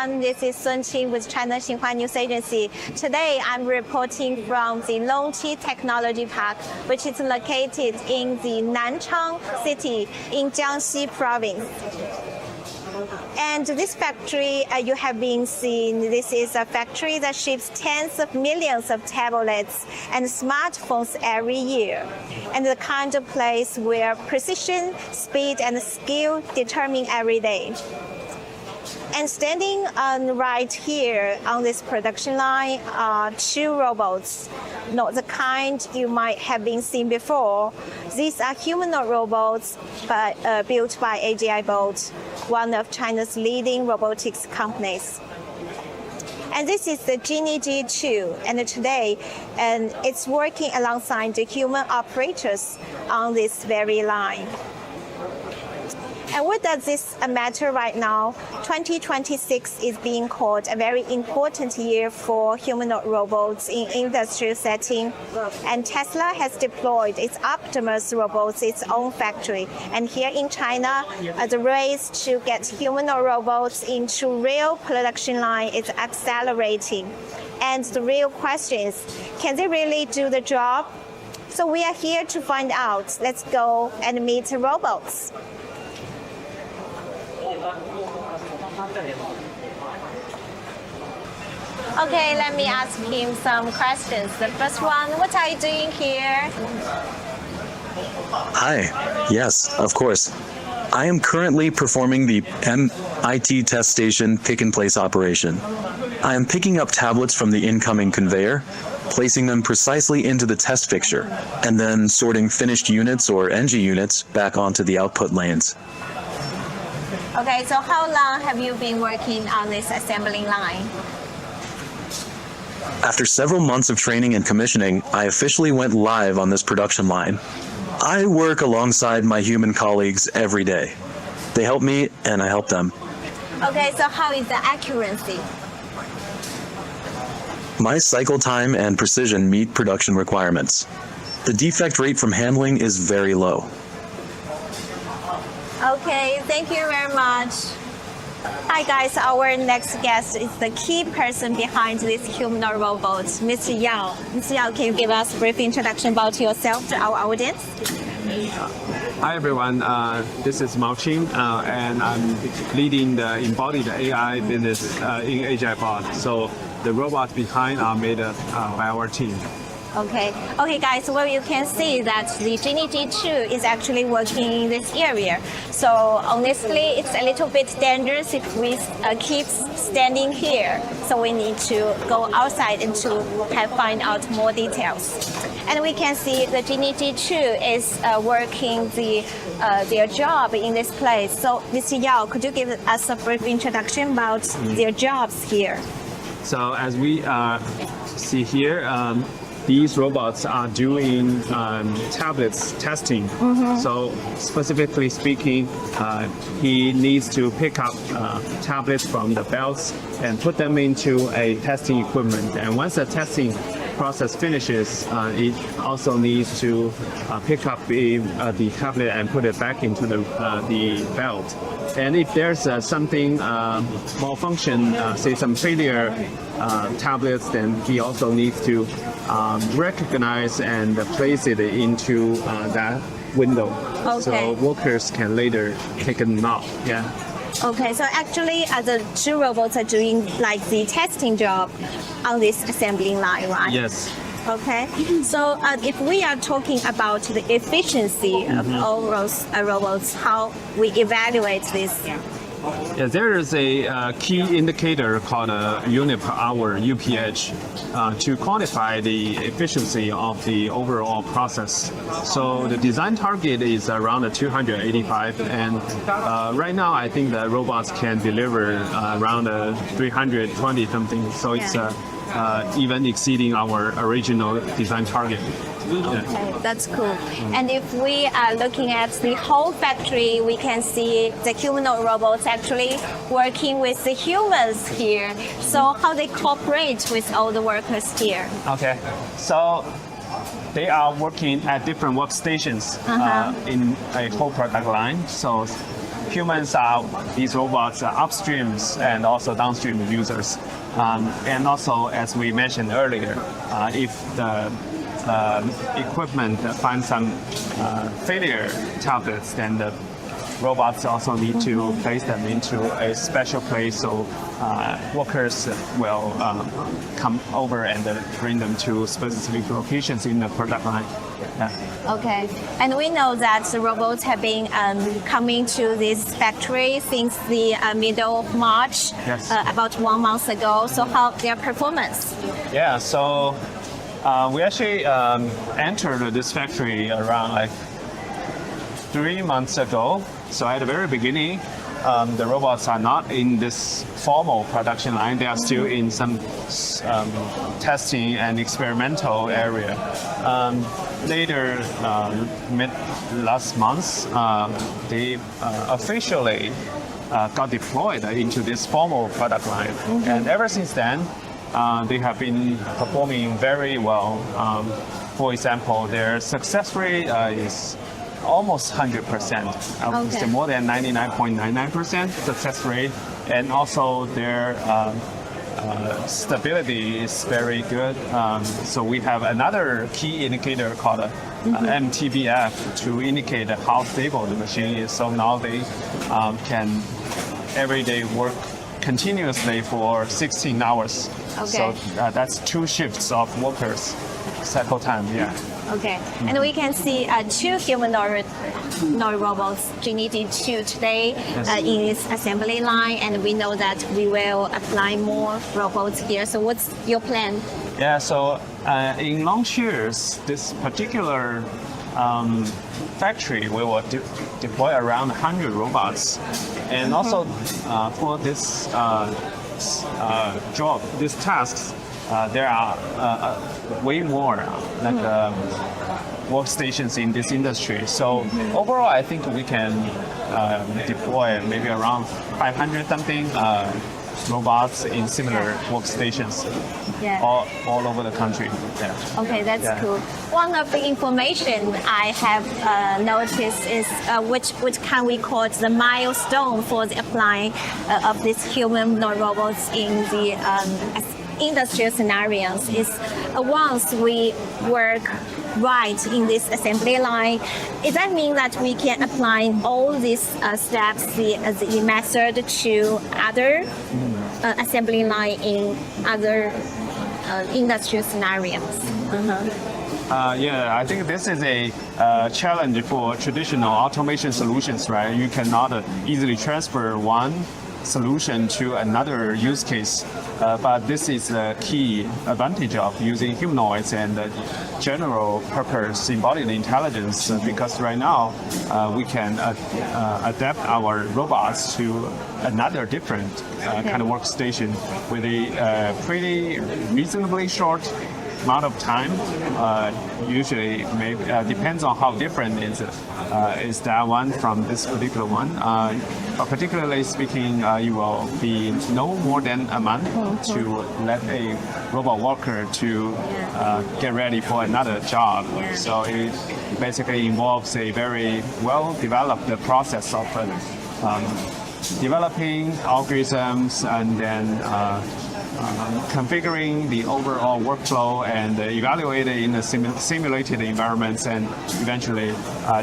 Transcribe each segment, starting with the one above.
everyone. This is Sun Qing with China Xinhua News Agency. Today, I'm reporting from the Longqi Technology Park, which is located in the Nanchang city in Jiangxi province. And this factory you have been seeing, this is a factory that ships tens of millions of tablets and smartphones every year. And the kind of place where precision, speed, and skill determine every day. And standing right here on this production line are two robots, not the kind you might have been seen before. These are humanoid robots built by AGI Bolt, one of China's leading robotics companies. And this is the Genie G2, and today it's working alongside the human operators on this very line. And what does this matter right now? 2026 is being called a very important year for humanoid robots in industrial setting. And Tesla has deployed its Optimus robots, its own factory. And here in China, the race to get humanoid robots into real production line is accelerating. And the real question is, can they really do the job? So we are here to find out. Let's go and meet the robots. Okay, let me ask him some questions. The first one, what are you doing here? Hi, yes, of course. I am currently performing the MIT test station pick-and-place operation. I am picking up tablets from the incoming conveyor, placing them precisely into the test fixture, and then sorting finished units or NG units back onto the output lanes. Okay, so how long have you been working on this assembling line? After several months of training and commissioning, I officially went live on this production line. I work alongside my human colleagues every day. They help me, and I help them. Okay, so how is the accuracy? My cycle time and precision meet production requirements. The defect rate from handling is very low. Okay, thank you very much. Hi guys, our next guest is the key person behind this humanoid robot, Mr. Yao. Mr. Yao, can you give us a brief introduction about yourself to our audience? Hi everyone, this is Mao Qing, and I'm leading the embodied AI business in AGI Bot. So the robots behind are made by our team. Okay, guys, well, you can see that the Genie G2 is actually working in this area. So honestly, it's a little bit dangerous if we keep standing here. So we need to go outside and to find out more details. And we can see the Genie G2 is working their job in this place. So Mr. Yao, could you give us a brief introduction about their jobs here? So as we see here, these robots are doing tablets testing. So specifically speaking, he needs to pick up tablets from the belts and put them into a testing equipment. And once the testing process finishes, it also needs to pick up the tablet and put it back into the belt. And if there's something malfunction, say some failure tablets, then he also needs to recognize and place it into that window. Okay. So workers can later take them out. Yeah. Okay, so actually the two robots are doing like the testing job on this assembling line, right? Yes. Okay, so if we are talking about the efficiency of all those robots, how we evaluate this? Yeah, there is a key indicator called a unit per hour, UPH, to quantify the efficiency of the overall process. So the design target is around 285, and right now I think the robots can deliver around 320 something. So it's even exceeding our original design target. Okay, that's cool. And if we are looking at the whole factory, we can see the humanoid robots actually working with the humans here. So how they cooperate with all the workers here? Okay, so they are working at different workstations in a whole product line. So humans are these robots are upstreams and also downstream users. And also, as we mentioned earlier, if the equipment finds some failure tablets, then the robots also need to place them into a special place, so workers will come over and bring them to specific locations in the product line. Yeah. Okay, and we know that the robots have been coming to this factory since the middle of March, Yes. about 1 month ago. So how their performance? Yeah, so we actually entered this factory around like 3 months ago. So at the very beginning, the robots are not in this formal production line. They are still in some testing and experimental area. Later, mid last month, they officially got deployed into this formal product line. And ever since then, they have been performing very well. For example, their success rate is almost 100%. I would say more than 99.99% success rate, and also their stability is very good. So we have another key indicator called MTBF to indicate how stable the machine is. So now they can every day work continuously for 16 hours. Okay. So that's 2 shifts of workers cycle time. Yeah. Okay, and we can see 2 humanoid robots, Xinhua today in this assembly line, and we know that we will apply more robots here. So what's your plan? Yeah, so in Longcheers, this particular factory, we will deploy around 100 robots. And also for this job, these tasks, there are way more workstations in this industry. So overall, I think we can deploy maybe around 500 something robots in similar workstations all over the country. Yeah. Okay, that's cool. One of the information I have noticed is which can we call the milestone for the applying of these humanoid robots in the industrial scenarios is once we work right in this assembly line, does that mean that we can apply all these steps, the method to other assembly line in other industrial scenarios? Yeah, I think this is a challenge for traditional automation solutions, right? You cannot easily transfer one solution to another use case, but this is a key advantage of using humanoids and general purpose embodied intelligence, because right now we can adapt our robots to another different kind of workstation with a pretty reasonably short amount of time. Usually, maybe depends on how different is that one from this particular one. But particularly speaking, you will be no more than a month to let a robot worker to get ready for another job. So it basically involves a very well-developed process of developing algorithms and then configuring the overall workflow and evaluate it in the simulated environments, and eventually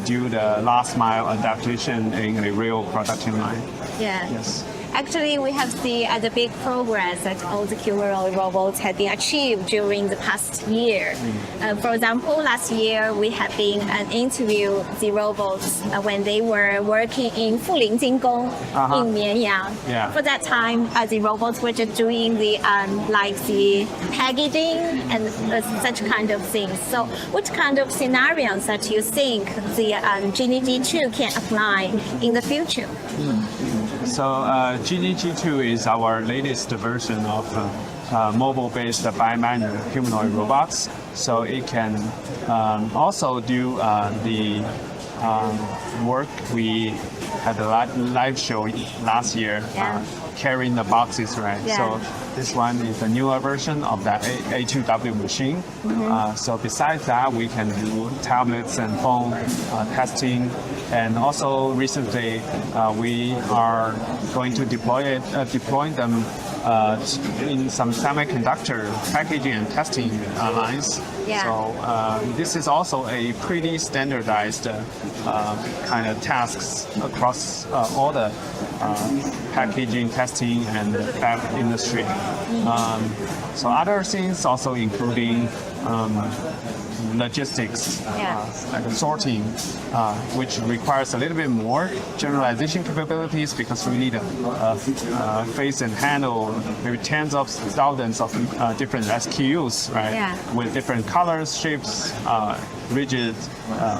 do the last mile adaptation in a real production line. Yeah. Yes. Actually, we have seen the big progress that all the humanoid robots have been achieved during the past year. For example, last year we have been interviewed the robots when they were working in Fulin Jingong in Mianyang. Yeah. For that time, the robots were just doing the like the packaging and such kind of things. So, what kind of scenarios that you think the Xinhua can apply in the future? So Xinhua is our latest version of mobile-based bi-manual humanoid robots. So it can also do the work. We had a live show last year, carrying the boxes, right? Yeah. So this one is a newer version of that A2W machine. So besides that, we can do tablets and phone testing. And also recently, we are going to deploy them in some semiconductor packaging and testing lines. Yeah. So this is also a pretty standardized kind of tasks across all the packaging, testing, and fab industry. So other things also including logistics, like sorting, which requires a little bit more generalization capabilities because we need to face and handle maybe tens of thousands of different SKUs, right? Yeah. With different colors, shapes, rigid,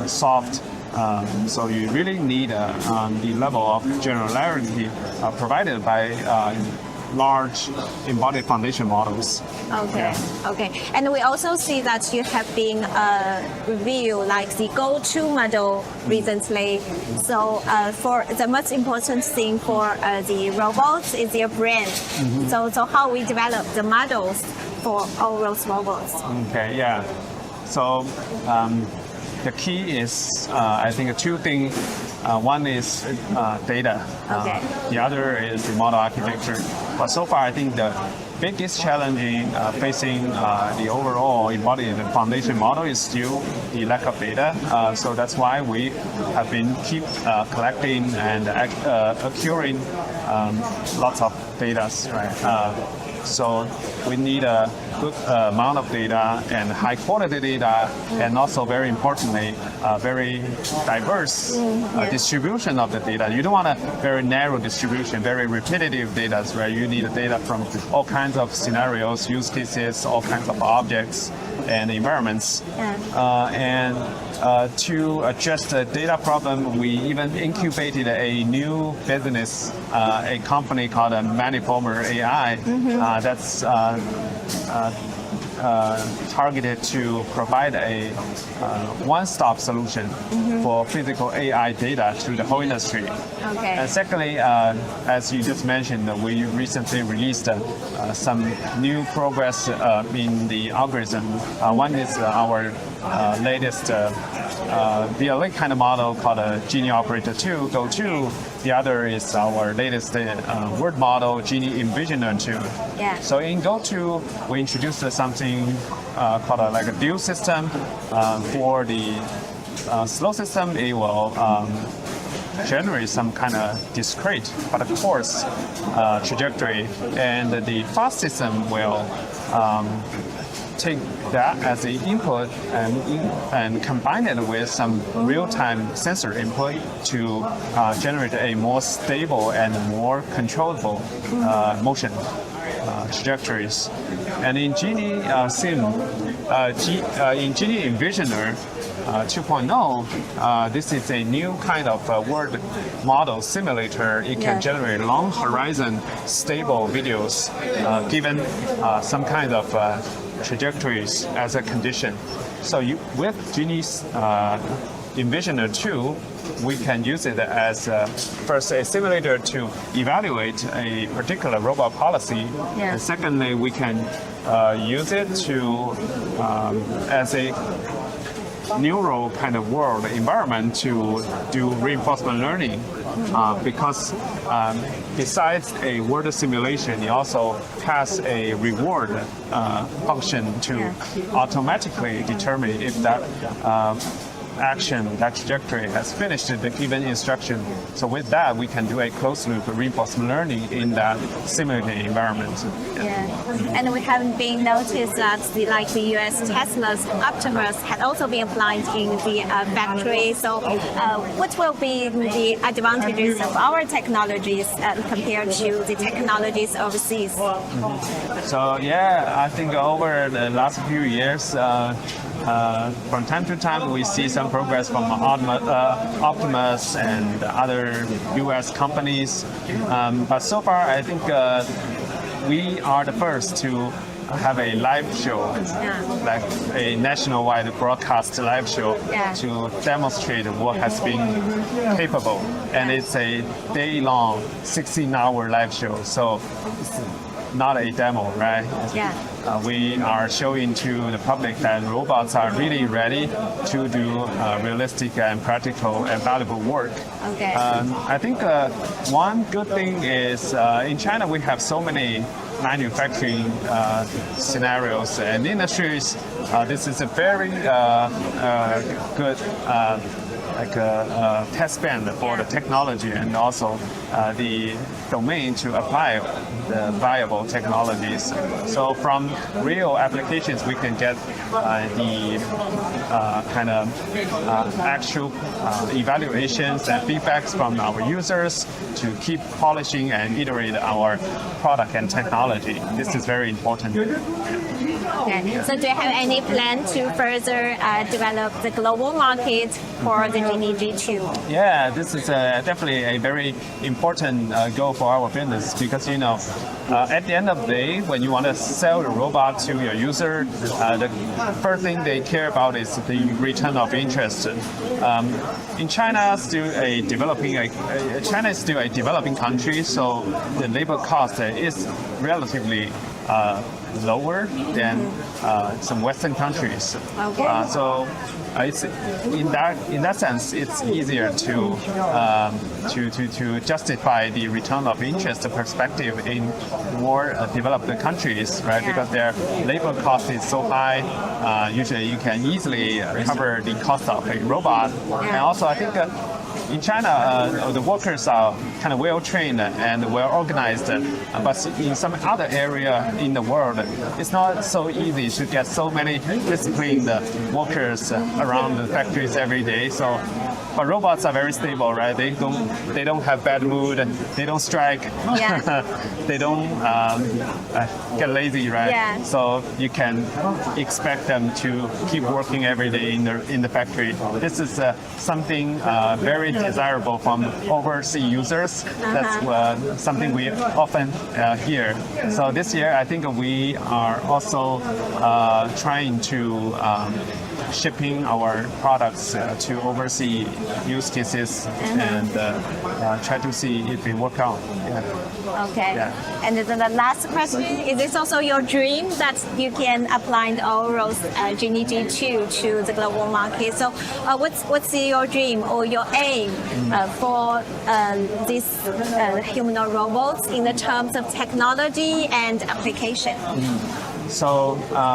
soft. So you really need the level of generality provided by large embodied foundation models. Okay, okay. And we also see that you have been reviewed like the go-to model recently. So for the most important thing for the robots is their brain. So how we develop the models for all those robots. Okay, yeah. So the key is, I think, two things. One is data. Okay. The other is the model architecture. But so far, I think the biggest challenge in facing the overall embodied foundation model is still the lack of data. So that's why we have been keep collecting and acquiring lots of data, right? So we need a good amount of data and high quality data, and also very importantly, very diverse distribution of the data. You don't want a very narrow distribution, very repetitive data, right? You need data from all kinds of scenarios, use cases, all kinds of objects and environments. To address the data problem, we even incubated a new business, a company called Maniformer AI, that's targeted to provide a one-stop solution for physical AI data to the whole industry. Okay. And secondly, as you just mentioned, we recently released some new progress in the algorithm. One is our latest VLA kind of model called Genie Operator 2, Go 2. The other is our latest word model, Genie Envisioner 2. Yeah. So in Go 2, we introduced something called like a dual system. For the slow system, it will generate some kind of discrete but of course trajectory, and the fast system will take that as the input and combine it with some real-time sensor input to generate a more stable and more controllable motion trajectories. And in Genie Sim, in Genie Envisioner 2.0, this is a new kind of word model simulator. It can generate long horizon stable videos given some kind of trajectories as a condition. So with Genie's Envisioner 2, we can use it as first a simulator to evaluate a particular robot policy, and secondly, we can use it to as a neural kind of world environment to do reinforcement learning, because besides a word simulation, it also has a reward function to automatically determine if that action, that trajectory has finished the given instruction. So with that, we can do a closed loop reinforcement learning in that simulated environment. Yeah, and we have been noticed that the US Tesla's Optimus had also been applied in the factory. So what will be the advantages of our technologies compared to the technologies overseas? So yeah, I think over the last few years, from time to time, we see some progress from Optimus and other U.S. companies. But so far, I think we are the first to have a live show, like a nationwide broadcast live show to demonstrate what has been capable. And it's a day-long, 16-hour live show. So it's not a demo, right? Yeah. We are showing to the public that robots are really ready to do realistic and practical and valuable work. Okay. I think one good thing is in China we have so many manufacturing scenarios and industries. This is a very good test bed for the technology and also the domain to apply the viable technologies. So from real applications, we can get the kind of actual evaluations and feedbacks from our users to keep polishing and iterate our product and technology. This is very important. Okay. So do you have any plan to further develop the global market for the Genie G2? Yeah, this is definitely a very important goal for our business because, at the end of the day, when you want to sell the robot to your user, the first thing they care about is the return of interest. In China, China is still a developing country, so the labor cost is relatively lower than some Western countries. Okay. So it's in that sense, it's easier to justify the return of interest perspective in more developed countries, right? Yeah. Because their labor cost is so high. Usually, you can easily cover the cost of a robot, and also I think. In China, the workers are kind of well trained and well organized, but in some other area in the world, it's not so easy to get so many disciplined workers around the factories every day. So, but robots are very stable, right? They don't have bad mood, they don't strike, they don't get lazy, right? Yeah. So you can expect them to keep working every day in the factory. This is something very desirable from overseas users. That's something we often hear. So this year, I think we are also trying to shipping our products to overseas use cases and try to see if it work out. Yeah. Okay. Yeah. And then the last question, is this also your dream that you can apply the Oro's Genie G2 to the global market? So what's your dream or your aim for these humanoid robots in the terms of technology and application? So